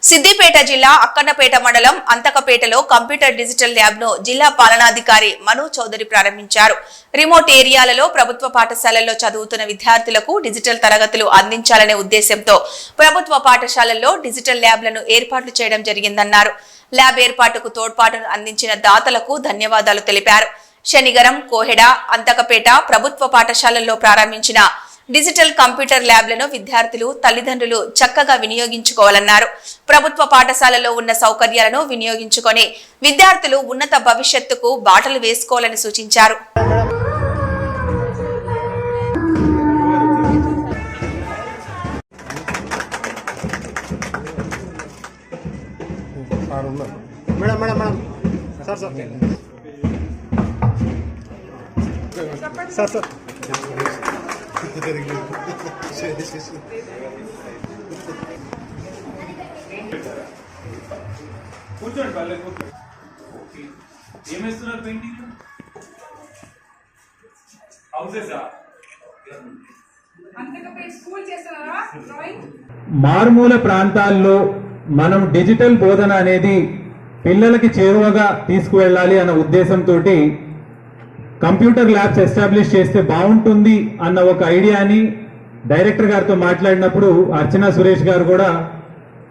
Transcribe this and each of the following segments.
సిద్దిపేట జిల్లా అక్కన్నపేట మండలం అంతకపేటలో computer digital lab ను జిల్లా పాలనాధికారి మను చౌదరి ప్రారంభించారు. రిమోట్ ఏరియాలలో ప్రభుత్వ పాఠశాలల్లో చదువుతున్న విద్యార్థులకు డిజిటల్ తరగతులు అందించాలనే ఉద్దేశంతో ప్రభుత్వ పాఠశాలల్లో డిజిటల్ ల్యాబ్లను ఏర్పాటు చేయడం జరిగిందన్నారు. ల్యాబ్ ఏర్పాటుకు తోడ్పాటును అందించిన దాతలకు ధన్యవాదాలు తెలిపారు. శనిగరం, కోహెడ, అంతకపేట ప్రభుత్వ పాఠశాలల్లో ప్రారంభించిన డిజిటల్ కంప్యూటర్ ల్యాబ్లను విద్యార్థులు, తల్లిదండ్రులు చక్కగా వినియోగించుకోవాలన్నారు. ప్రభుత్వ పాఠశాలలో ఉన్న సౌకర్యాలను వినియోగించుకొని విద్యార్థులు ఉన్నత భవిష్యత్తుకు బాటలు వేసుకోవాలని సూచించారు. కూర్చోండి పల్లె కూర్చోండి. ఏమేస్తున్నారు పెయింటింగ్? హౌసెసా? మారుమూల ప్రాంతాల్లో మనం డిజిటల్ బోధన అనేది పిల్లలకి చేరువగా తీసుకువెళ్ళాలి అన్న ఉద్దేశంతో కంప్యూటర్ ల్యాబ్స్ ఎస్టాబ్లిష్ చేస్తే బాగుంటుంది అన్న ఒక ఐడియాని డైరెక్టర్ గారితో మాట్లాడినప్పుడు అర్చనా సురేష్ గారు కూడా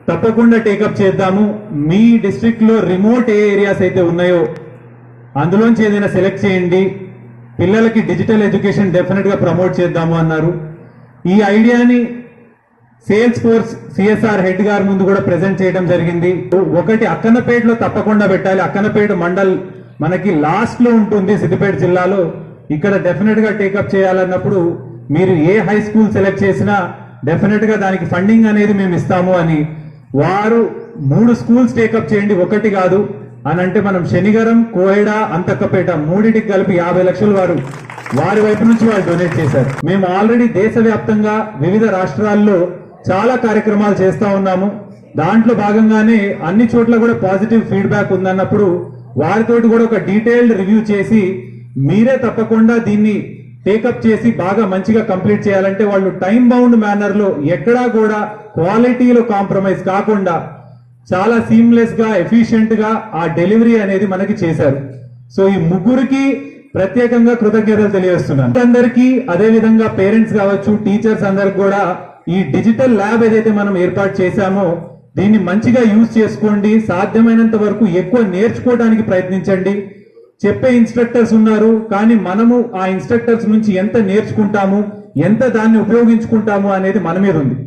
తప్పకుండా టేకప్ చేద్దాము, మీ డిస్ట్రిక్ట్ లో రిమోట్ ఏ ఏరియాస్ అయితే ఉన్నాయో అందులోంచి ఏదైనా సెలెక్ట్ చేయండి, పిల్లలకి డిజిటల్ ఎడ్యుకేషన్ డెఫినెట్ గా ప్రమోట్ చేద్దాము అన్నారు. ఈ ఐడియాని సేల్స్ ఫోర్స్ సిఎస్ఆర్ హెడ్ గారి ముందు కూడా ప్రెజెంట్ చేయడం జరిగింది. ఒకటి అక్కన్నపేటలో తప్పకుండా పెట్టాలి. అక్కన్నపేట మండల్ మనకి లాస్ట్ లో ఉంటుంది సిద్దిపేట జిల్లాలో. ఇక్కడ డెఫినెట్ గా టేకప్ చేయాలన్నప్పుడు మీరు ఏ హై స్కూల్ సెలెక్ట్ చేసినా డెఫినెట్ గా దానికి ఫండింగ్ అనేది మేము ఇస్తాము అని వారు 3 స్కూల్స్ టేకప్ చేయండి, ఒకటి కాదు అని అంటే మనం శనిగరం, కోహెడ, అంతకపేట మూడింటికి కలిపి 50 లక్షలు వారి వైపు నుంచి వాళ్ళు డొనేట్ చేశారు. మేము ఆల్రెడీ దేశవ్యాప్తంగా వివిధ రాష్ట్రాల్లో చాలా కార్యక్రమాలు చేస్తా ఉన్నాము. దాంట్లో భాగంగానే అన్ని చోట్ల కూడా పాజిటివ్ ఫీడ్బ్యాక్ ఉందన్నప్పుడు వారితోటి కూడా ఒక డీటెయిల్డ్ రివ్యూ చేసి మీరే తప్పకుండా దీన్ని టేకప్ చేసి బాగా మంచిగా కంప్లీట్ చేయాలంటే వాళ్ళు టైం బౌండ్ మేనర్ లో ఎక్కడా కూడా క్వాలిటీలో కాంప్రమైజ్ కాకుండా చాలా సీమ్లెస్ గా, ఎఫిషియెంట్ గా ఆ డెలివరీ అనేది మనకి చేశారు. సో ఈ ముగ్గురికి ప్రత్యేకంగా కృతజ్ఞతలు తెలియజేస్తున్నాను. అందరికీ అదే విధంగా పేరెంట్స్ కావచ్చు, టీచర్స్ అందరికి కూడా ఈ డిజిటల్ ల్యాబ్ ఏదైతే మనం ఏర్పాటు చేశామో దీన్ని మంచిగా యూజ్ చేసుకోండి. సాధ్యమైనంత వరకు ఎక్కువ నేర్చుకోవడానికి ప్రయత్నించండి. చెప్పే ఇన్స్ట్రక్టర్స్ ఉన్నారు, కానీ మనము ఆ ఇన్స్ట్రక్టర్స్ నుంచి ఎంత నేర్చుకుంటాము, ఎంత దాన్ని ఉపయోగించుకుంటాము అనేది మన మీద ఉంది.